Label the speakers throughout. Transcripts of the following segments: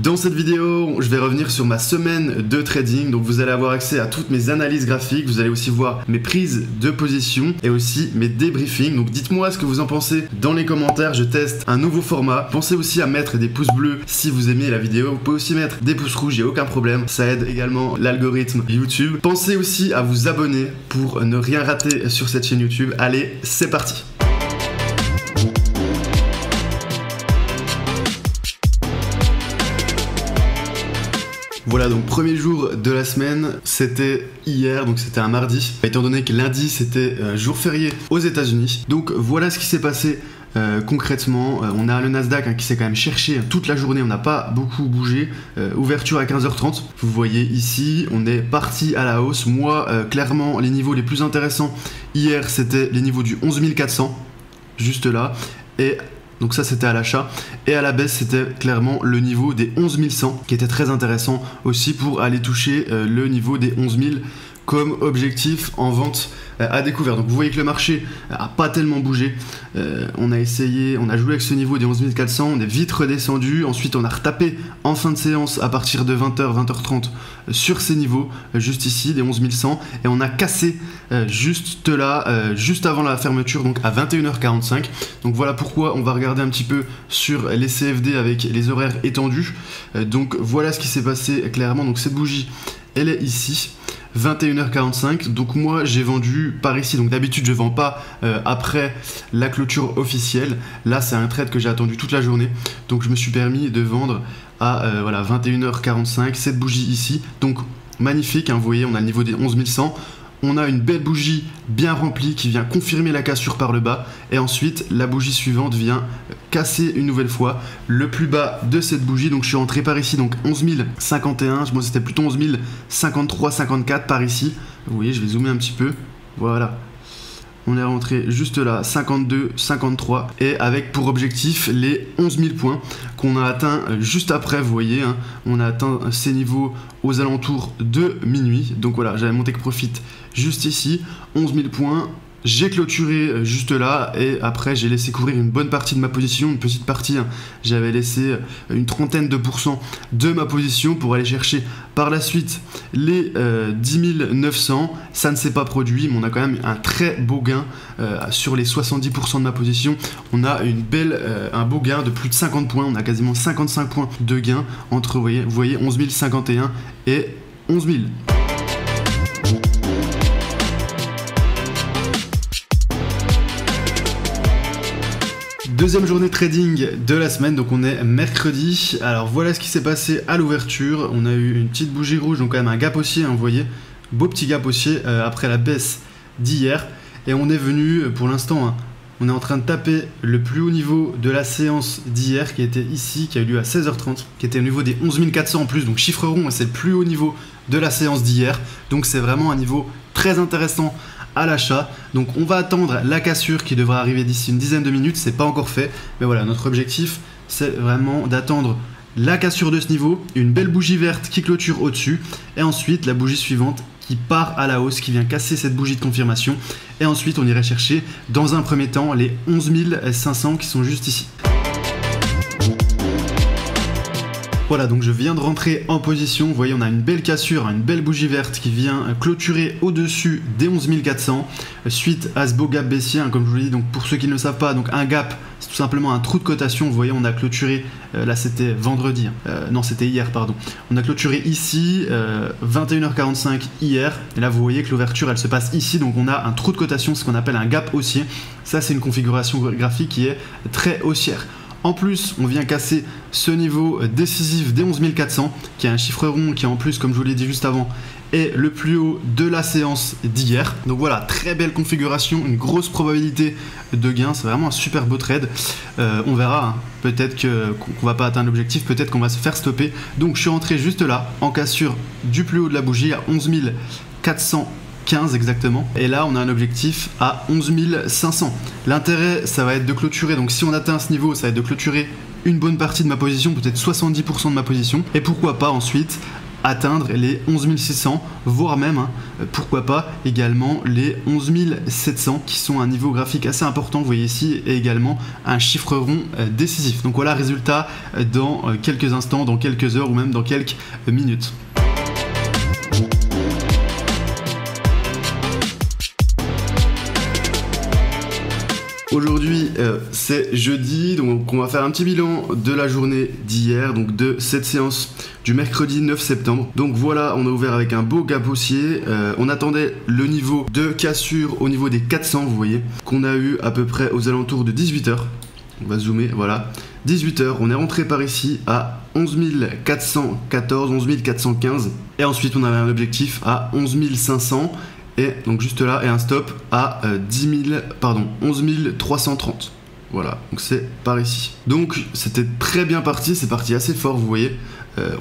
Speaker 1: Dans cette vidéo, je vais revenir sur ma semaine de trading. Donc vous allez avoir accès à toutes mes analyses graphiques, vous allez aussi voir mes prises de position et aussi mes débriefings. Donc dites-moi ce que vous en pensez dans les commentaires, je teste un nouveau format. Pensez aussi à mettre des pouces bleus si vous aimez la vidéo. Vous pouvez aussi mettre des pouces rouges, il n'y a aucun problème. Ça aide également l'algorithme YouTube. Pensez aussi à vous abonner pour ne rien rater sur cette chaîne YouTube. Allez, c'est parti! Voilà, donc premier jour de la semaine, c'était hier, donc c'était un mardi, étant donné que lundi c'était jour férié aux États-Unis. Donc voilà ce qui s'est passé concrètement. On a le Nasdaq qui s'est quand même cherché toute la journée, on n'a pas beaucoup bougé. Ouverture à 15h30, vous voyez ici, on est parti à la hausse. Moi, clairement, les niveaux les plus intéressants hier, c'était les niveaux du 11 400, juste là, et donc ça c'était à l'achat, et à la baisse c'était clairement le niveau des 11 100 qui était très intéressant aussi pour aller toucher le niveau des 11 000 comme objectif en vente à découvert. Donc vous voyez que le marché a pas tellement bougé, on a essayé, on a joué avec ce niveau des 11 400, on est vite redescendu, ensuite on a retapé en fin de séance à partir de 20h, 20h30 sur ces niveaux, juste ici, des 11 100, et on a cassé juste là, juste avant la fermeture, donc à 21h45. Donc voilà pourquoi on va regarder un petit peu sur les CFD avec les horaires étendus. Donc voilà ce qui s'est passé clairement. Donc cette bougie, elle est ici, 21h45, donc moi j'ai vendu par ici. Donc d'habitude je vends pas après la clôture officielle. Là c'est un trade que j'ai attendu toute la journée, donc je me suis permis de vendre à voilà, 21h45 cette bougie ici. Donc magnifique, hein, vous voyez on a le niveau des 11 100. On a une belle bougie bien remplie qui vient confirmer la cassure par le bas, et ensuite la bougie suivante vient casser une nouvelle fois le plus bas de cette bougie. Donc je suis rentré par ici, donc 11 051, moi c'était plutôt 11 053, 54 par ici. Vous voyez, je vais zoomer un petit peu, voilà. On est rentré juste là, 52, 53, et avec pour objectif les 11 000 points qu'on a atteint juste après, vous voyez, hein, on a atteint ces niveaux aux alentours de minuit. Donc voilà, j'avais mon take profit juste ici, 11 000 points. J'ai clôturé juste là, et après j'ai laissé courir une bonne partie de ma position, une petite partie, hein. J'avais laissé une trentaine de pourcents de ma position pour aller chercher par la suite les 10 900. Ça ne s'est pas produit, mais on a quand même un très beau gain sur les 70% de ma position. On a un beau gain de plus de 50 points, on a quasiment 55 points de gain entre, vous voyez 11 051 et 11 000. Deuxième journée de trading de la semaine, donc on est mercredi. Alors voilà ce qui s'est passé à l'ouverture. On a eu une petite bougie rouge, donc quand même un gap haussier, hein, vous voyez, beau petit gap haussier après la baisse d'hier. Et on est venu, pour l'instant, hein, on est en train de taper le plus haut niveau de la séance d'hier, qui était ici, qui a eu lieu à 16h30, qui était au niveau des 11 400 en plus, donc chiffre rond, c'est le plus haut niveau de la séance d'hier. Donc c'est vraiment un niveau très intéressant à l'achat. Donc on va attendre la cassure qui devra arriver d'ici une dizaine de minutes, c'est pas encore fait, mais voilà, notre objectif c'est vraiment d'attendre la cassure de ce niveau, une belle bougie verte qui clôture au-dessus, et ensuite la bougie suivante qui part à la hausse, qui vient casser cette bougie de confirmation, et ensuite on irait chercher dans un premier temps les 11 500 qui sont juste ici. Voilà, donc je viens de rentrer en position, vous voyez on a une belle cassure, une belle bougie verte qui vient clôturer au-dessus des 11 400 suite à ce beau gap baissier, hein, comme je vous l'ai dit. Donc pour ceux qui ne le savent pas, donc un gap c'est tout simplement un trou de cotation. Vous voyez on a clôturé, là c'était vendredi, non c'était hier pardon, on a clôturé ici 21h45 hier, et là vous voyez que l'ouverture elle se passe ici, donc on a un trou de cotation, ce qu'on appelle un gap haussier. Ça c'est une configuration graphique qui est très haussière. En plus, on vient casser ce niveau décisif des 11 400, qui est un chiffre rond qui, en plus, comme je vous l'ai dit juste avant, est le plus haut de la séance d'hier. Donc voilà, très belle configuration, une grosse probabilité de gain. C'est vraiment un super beau trade. On verra, hein. Peut-être qu'on va pas atteindre l'objectif, peut-être qu'on va se faire stopper. Donc je suis rentré juste là, en cassure du plus haut de la bougie, à 11 415 exactement, et là on a un objectif à 11 500. L'intérêt ça va être de clôturer, donc si on atteint ce niveau ça va être de clôturer une bonne partie de ma position, peut-être 70% de ma position, et pourquoi pas ensuite atteindre les 11 600, voire même, pourquoi pas, également les 11 700 qui sont un niveau graphique assez important, vous voyez ici, et également un chiffre rond décisif. Donc voilà, résultat dans quelques instants, dans quelques heures ou même dans quelques minutes. Aujourd'hui c'est jeudi, donc on va faire un petit bilan de la journée d'hier, donc de cette séance du mercredi 9 septembre. Donc voilà, on a ouvert avec un beau gap haussier, on attendait le niveau de cassure au niveau des 400, vous voyez, qu'on a eu à peu près aux alentours de 18h. On va zoomer, voilà, 18h, on est rentré par ici à 11 414, 11 415, et ensuite on avait un objectif à 11 500, et donc juste là, et un stop à 11 330. Voilà, donc c'est par ici. Donc c'était très bien parti, c'est parti assez fort, vous voyez.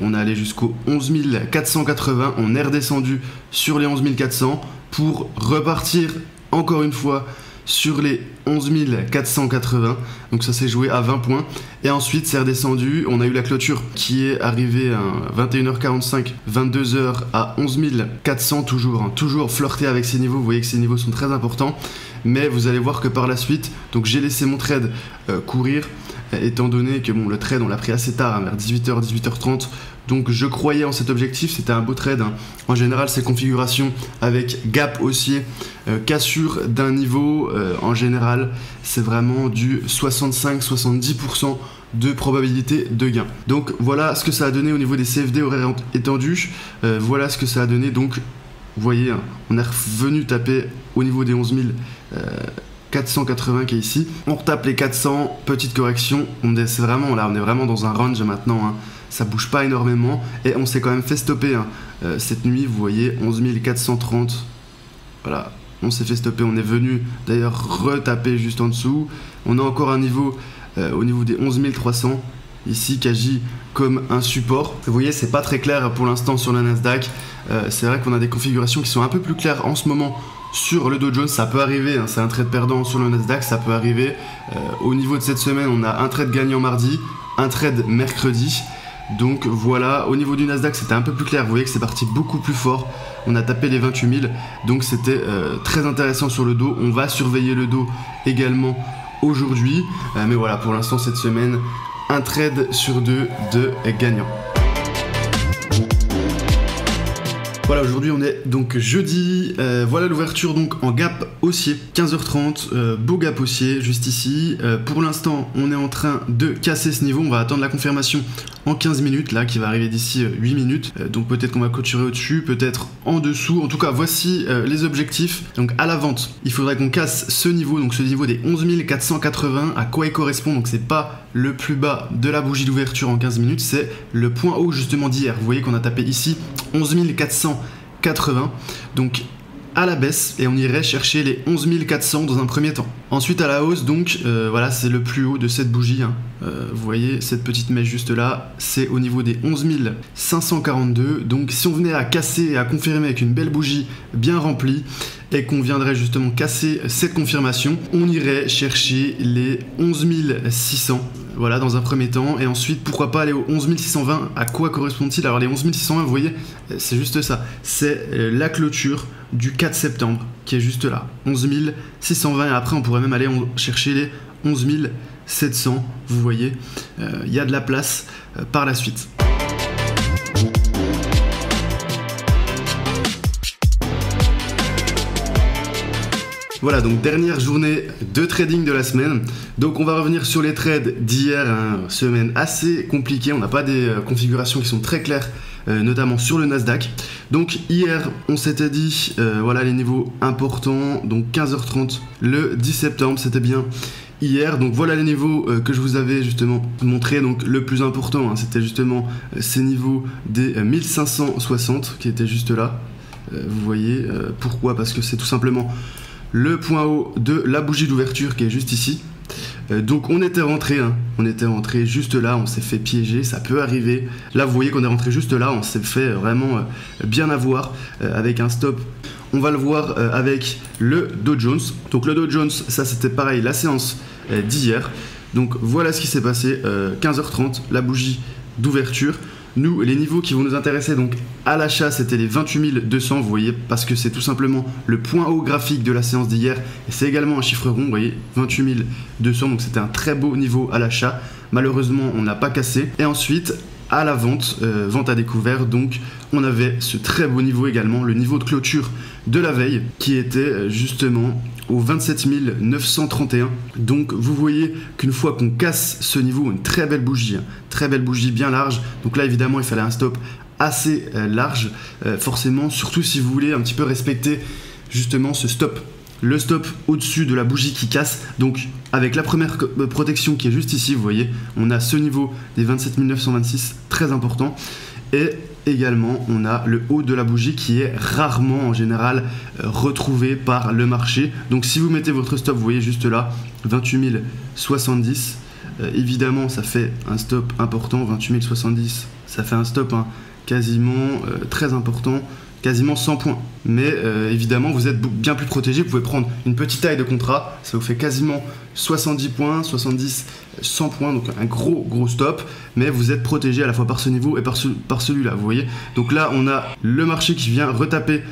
Speaker 1: On est allé jusqu'au 11 480, on est redescendu sur les 11 400 pour repartir encore une fois sur les 11 480, donc ça s'est joué à 20 points, et ensuite c'est redescendu, on a eu la clôture qui est arrivée à 21h45, 22h à 11 400 toujours, toujours flirté avec ces niveaux, vous voyez que ces niveaux sont très importants, mais vous allez voir que par la suite, donc j'ai laissé mon trade courir, étant donné que bon, le trade on l'a pris assez tard, vers 18h, 18h30, donc je croyais en cet objectif, c'était un beau trade. En général, ces configurations avec gap haussier, cassure d'un niveau, en général, c'est vraiment du 65-70% de probabilité de gain. Donc voilà ce que ça a donné au niveau des CFD horaires étendus. Voilà ce que ça a donné. Donc vous voyez, on est revenu taper au niveau des 11 480 qui est ici. On retape les 400, petite correction. C'est vraiment là, on est vraiment dans un range maintenant. Ça bouge pas énormément et on s'est quand même fait stopper cette nuit, vous voyez, 11 430, voilà, on s'est fait stopper, on est venu d'ailleurs retaper juste en dessous, on a encore un niveau au niveau des 11 300 ici qui agit comme un support. Vous voyez, c'est pas très clair pour l'instant sur le Nasdaq, c'est vrai qu'on a des configurations qui sont un peu plus claires en ce moment sur le Dow Jones, ça peut arriver, c'est un trade perdant sur le Nasdaq, ça peut arriver. Au niveau de cette semaine, on a un trade gagnant mardi, un trade mercredi. Donc voilà, au niveau du Nasdaq c'était un peu plus clair, vous voyez que c'est parti beaucoup plus fort, on a tapé les 28 000, donc c'était très intéressant sur le dos, on va surveiller le dos également aujourd'hui, mais voilà, pour l'instant cette semaine, un trade sur deux de gagnant. Voilà, aujourd'hui on est donc jeudi, voilà l'ouverture donc en gap haussier, 15h30, beau gap haussier juste ici. Pour l'instant on est en train de casser ce niveau, on va attendre la confirmation en 15 minutes là qui va arriver d'ici 8 minutes, donc peut-être qu'on va clôturer au-dessus, peut-être en dessous, en tout cas voici les objectifs. Donc à la vente, il faudrait qu'on casse ce niveau, donc ce niveau des 11 480, à quoi il correspond, donc c'est pas le plus bas de la bougie d'ouverture en 15 minutes, c'est le point haut justement d'hier, vous voyez qu'on a tapé ici 11 480, donc à la baisse, et on irait chercher les 11 400 dans un premier temps. Ensuite à la hausse, donc voilà, c'est le plus haut de cette bougie, vous voyez cette petite mèche juste là, c'est au niveau des 11 542, donc si on venait à casser et à confirmer avec une belle bougie bien remplie, et qu'on viendrait justement casser cette confirmation, on irait chercher les 11 600, voilà, dans un premier temps, et ensuite pourquoi pas aller aux 11 620. À quoi correspond-il? Alors les 11 620, vous voyez, c'est juste ça, c'est la clôture du 4 septembre qui est juste là, 11 620, et après on pourrait même aller chercher les 11 700, vous voyez, il y a de la place par la suite. Voilà, donc dernière journée de trading de la semaine. Donc on va revenir sur les trades d'hier, semaine assez compliquée, on n'a pas des configurations qui sont très claires, notamment sur le Nasdaq. Donc hier, on s'était dit, voilà les niveaux importants, donc 15h30 le 10 septembre, c'était bien hier. Donc voilà les niveaux que je vous avais justement montré. Donc le plus important, c'était justement ces niveaux des 1560 qui étaient juste là. Vous voyez, pourquoi? Parce que c'est tout simplement le point haut de la bougie d'ouverture qui est juste ici. Donc on était rentré juste là, on s'est fait piéger, ça peut arriver. Là vous voyez qu'on est rentré juste là, on s'est fait vraiment bien avoir avec un stop. On va le voir avec le Dow Jones. Donc le Dow Jones, ça c'était pareil, la séance d'hier. Donc voilà ce qui s'est passé, 15h30, la bougie d'ouverture. Nous, les niveaux qui vont nous intéresser donc à l'achat, c'était les 28 200, vous voyez, parce que c'est tout simplement le point haut graphique de la séance d'hier, et c'est également un chiffre rond, vous voyez, 28 200, donc c'était un très beau niveau à l'achat. Malheureusement, on n'a pas cassé. Et ensuite, à la vente, vente à découvert, donc on avait ce très beau niveau également, le niveau de clôture de la veille, qui était justement au 27 931. Donc vous voyez qu'une fois qu'on casse ce niveau, une très belle bougie bien large. Donc là évidemment il fallait un stop assez large, forcément, surtout si vous voulez un petit peu respecter justement ce stop. Le stop au-dessus de la bougie qui casse. Donc avec la première protection qui est juste ici, vous voyez, on a ce niveau des 27 926, très important. Et également, on a le haut de la bougie qui est rarement en général retrouvé par le marché. Donc si vous mettez votre stop, vous voyez juste là, 28 070, évidemment ça fait un stop important, 28 070, ça fait un stop quasiment très important. Quasiment 100 points. Mais évidemment, vous êtes bien plus protégé. Vous pouvez prendre une petite taille de contrat. Ça vous fait quasiment 70 points, 70, 100 points. Donc un gros stop. Mais vous êtes protégé à la fois par ce niveau et par celui-là. Vous voyez. Donc là, on a le marché qui vient retaper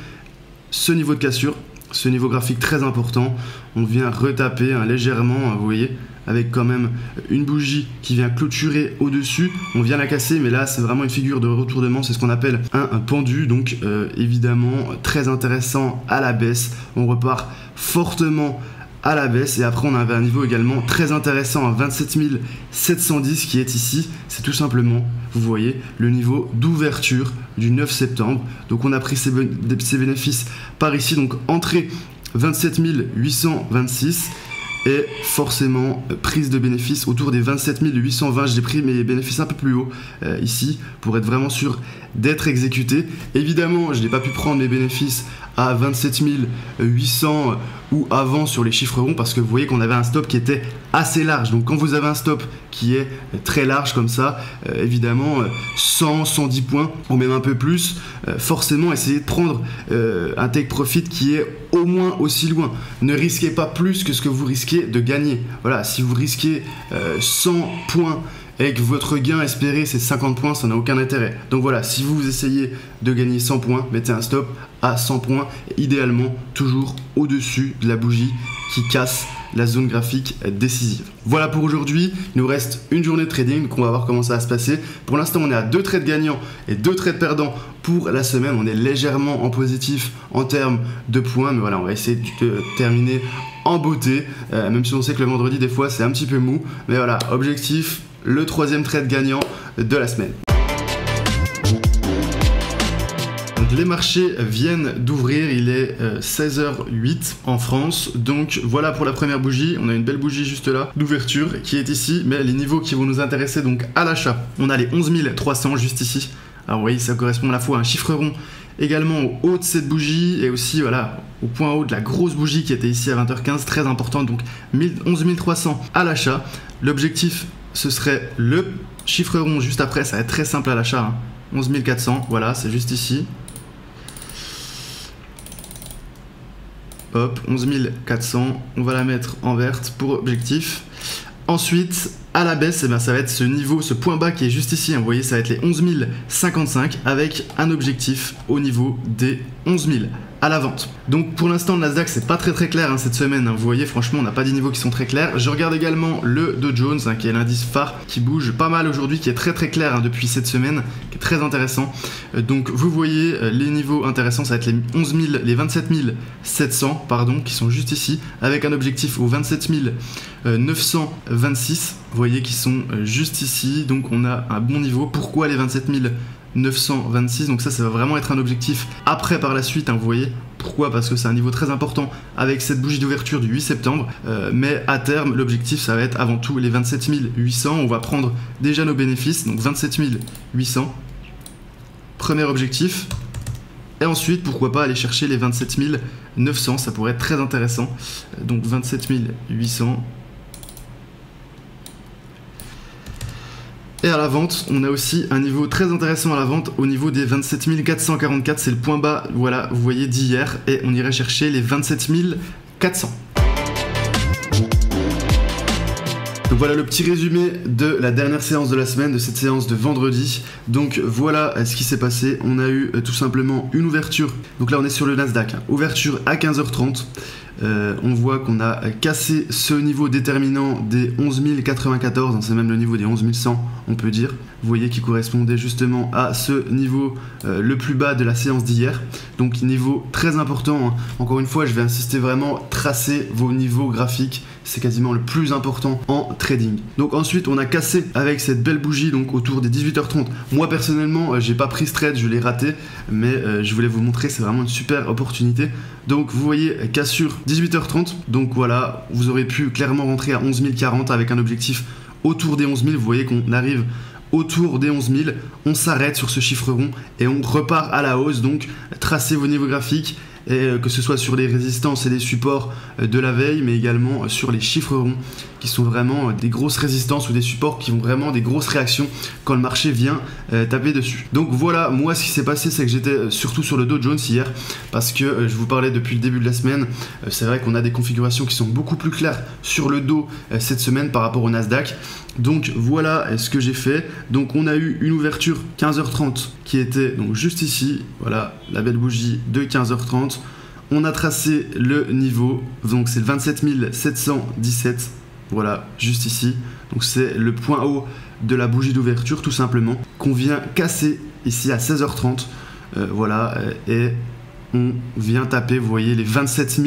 Speaker 1: ce niveau de cassure. Ce niveau graphique très important. On vient retaper légèrement, vous voyez, avec quand même une bougie qui vient clôturer au-dessus. On vient la casser, mais là c'est vraiment une figure de retournement, c'est ce qu'on appelle un pendu, donc évidemment très intéressant à la baisse. On repart fortement à la baisse, et après on avait un niveau également très intéressant à 27 710 qui est ici. C'est tout simplement, vous voyez, le niveau d'ouverture du 9 septembre. Donc on a pris ces bénéfices par ici, donc entrée 27 826. Et forcément, prise de bénéfices autour des 27 820. J'ai pris mes bénéfices un peu plus haut ici pour être vraiment sûr d'être exécuté. Évidemment, je n'ai pas pu prendre mes bénéfices à 27 800 ou avant sur les chiffres ronds parce que vous voyez qu'on avait un stop qui était assez large. Donc quand vous avez un stop qui est très large comme ça, évidemment 100, 110 points ou même un peu plus, forcément essayez de prendre un take profit qui est au moins aussi loin. Ne risquez pas plus que ce que vous risquez de gagner. Voilà, si vous risquez 100 points et que votre gain espéré c'est 50 points, ça n'a aucun intérêt. Donc voilà, si vous essayez de gagner 100 points, mettez un stop à 100 points, idéalement toujours au-dessus de la bougie qui casse la zone graphique décisive. Voilà pour aujourd'hui, il nous reste une journée de trading, donc on va voir comment ça va se passer. Pour l'instant on est à 2 trades gagnants et 2 trades perdants pour la semaine. On est légèrement en positif en termes de points, mais voilà, on va essayer de terminer en beauté, même si on sait que le vendredi des fois c'est un petit peu mou, mais voilà, objectif, le 3e trade gagnant de la semaine. Donc les marchés viennent d'ouvrir, il est 16h08 en France, donc voilà pour la première bougie. On a une belle bougie juste là d'ouverture qui est ici, mais les niveaux qui vont nous intéresser donc à l'achat, on a les 11 300 juste ici. Alors vous voyez, ça correspond à la fois à un chiffre rond également au haut de cette bougie et aussi voilà au point haut de la grosse bougie qui était ici à 20h15, très importante, donc 11 300 à l'achat. L'objectif ce serait le chiffre rond juste après, ça va être très simple à l'achat, 11 400, voilà, c'est juste ici. Hop, 11 400, on va la mettre en verte pour objectif. Ensuite, à la baisse, eh bien, ça va être ce niveau, ce point bas qui est juste ici. Vous voyez, ça va être les 11 055 avec un objectif au niveau des 11 000 à la vente. Donc pour l'instant, le Nasdaq, c'est pas très clair cette semaine. Vous voyez, franchement, on n'a pas des niveaux qui sont très clairs. Je regarde également le Dow Jones, qui est l'indice phare, qui bouge pas mal aujourd'hui, qui est très clair depuis cette semaine, qui est très intéressant. Donc vous voyez, les niveaux intéressants, ça va être les 27 700, pardon, qui sont juste ici, avec un objectif au 27 926. Vous voyez qu'ils sont juste ici, donc on a un bon niveau. Pourquoi les 27 926? Donc ça va vraiment être un objectif après par la suite, vous voyez. Pourquoi? Parce que c'est un niveau très important avec cette bougie d'ouverture du 8 septembre, mais à terme l'objectif ça va être avant tout les 27 800. On va prendre déjà nos bénéfices, donc 27 800, premier objectif, et ensuite pourquoi pas aller chercher les 27 900, ça pourrait être très intéressant. Donc 27 800. Et à la vente, on a aussi un niveau très intéressant à la vente au niveau des 27 444, c'est le point bas, voilà, vous voyez, d'hier, et on irait chercher les 27 400. Donc voilà le petit résumé de la dernière séance de la semaine, de cette séance de vendredi. Donc voilà ce qui s'est passé. On a eu tout simplement une ouverture. Donc là on est sur le Nasdaq, hein. Ouverture à 15h30. On voit qu'on a cassé ce niveau déterminant des 11 094, hein, c'est même le niveau des 11 100 on peut dire. Vous voyez qui correspondait justement à ce niveau le plus bas de la séance d'hier. Donc niveau très important, hein. Encore une fois je vais insister vraiment, tracer vos niveaux graphiques, c'est quasiment le plus important en trading. Donc ensuite on a cassé avec cette belle bougie donc autour des 18h30. Moi personnellement j'ai pas pris ce trade, je l'ai raté, mais je voulais vous montrer, c'est vraiment une super opportunité. Donc vous voyez cassure 18h30, donc voilà, vous aurez pu clairement rentrer à 11 040 avec un objectif autour des 11 000. Vous voyez qu'on arrive autour des 11 000, on s'arrête sur ce chiffre rond et on repart à la hausse. Donc tracez vos niveaux graphiques, et que ce soit sur les résistances et les supports de la veille, mais également sur les chiffres ronds qui sont vraiment des grosses résistances ou des supports qui ont vraiment des grosses réactions quand le marché vient taper dessus. Donc voilà, moi ce qui s'est passé, c'est que j'étais surtout sur le Dow Jones hier, parce que je vous parlais depuis le début de la semaine, c'est vrai qu'on a des configurations qui sont beaucoup plus claires sur le Dow cette semaine par rapport au Nasdaq. Donc voilà ce que j'ai fait. Donc on a eu une ouverture 15h30 qui était donc juste ici, voilà la belle bougie de 15h30. On a tracé le niveau, donc c'est le 27 717, voilà juste ici. Donc c'est le point haut de la bougie d'ouverture tout simplement, qu'on vient casser ici à 16h30, voilà, et on vient taper, vous voyez, les 27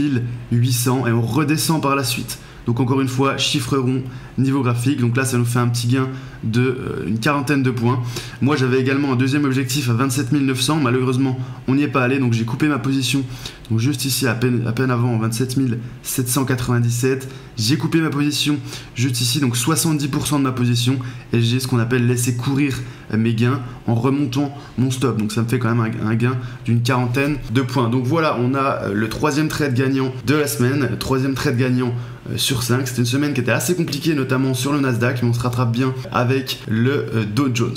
Speaker 1: 800 et on redescend par la suite. Donc encore une fois, chiffre rond, niveau graphique. Donc là, ça nous fait un petit gain de une quarantaine de points. Moi, j'avais également un deuxième objectif à 27 900. Malheureusement, on n'y est pas allé. Donc j'ai coupé ma position. Donc juste ici, à peine avant, 27 797. J'ai coupé ma position juste ici. Donc 70% de ma position. Et j'ai ce qu'on appelle laisser courir mes gains en remontant mon stop. Donc ça me fait quand même un gain d'une quarantaine de points. Donc voilà, on a le troisième trade gagnant de la semaine. Troisième trade gagnant sur 5. C'était une semaine qui était assez compliquée, notamment sur le Nasdaq, mais on se rattrape bien avec le Dow Jones.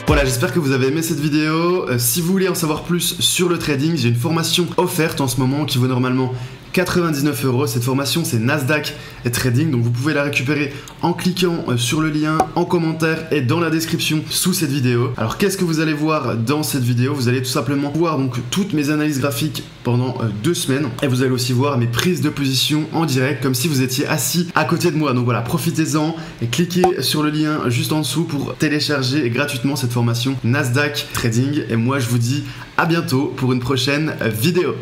Speaker 1: Voilà, j'espère que vous avez aimé cette vidéo. Si vous voulez en savoir plus sur le trading, j'ai une formation offerte en ce moment qui vaut normalement 99 €. Cette formation, c'est Nasdaq et Trading, donc vous pouvez la récupérer en cliquant sur le lien en commentaire et dans la description sous cette vidéo. Alors qu'est-ce que vous allez voir dans cette vidéo? Vous allez tout simplement voir donc toutes mes analyses graphiques pendant 2 semaines, et vous allez aussi voir mes prises de position en direct comme si vous étiez assis à côté de moi. Donc voilà, profitez-en et cliquez sur le lien juste en dessous pour télécharger gratuitement cette formation Nasdaq Trading. Et moi je vous dis à bientôt pour une prochaine vidéo.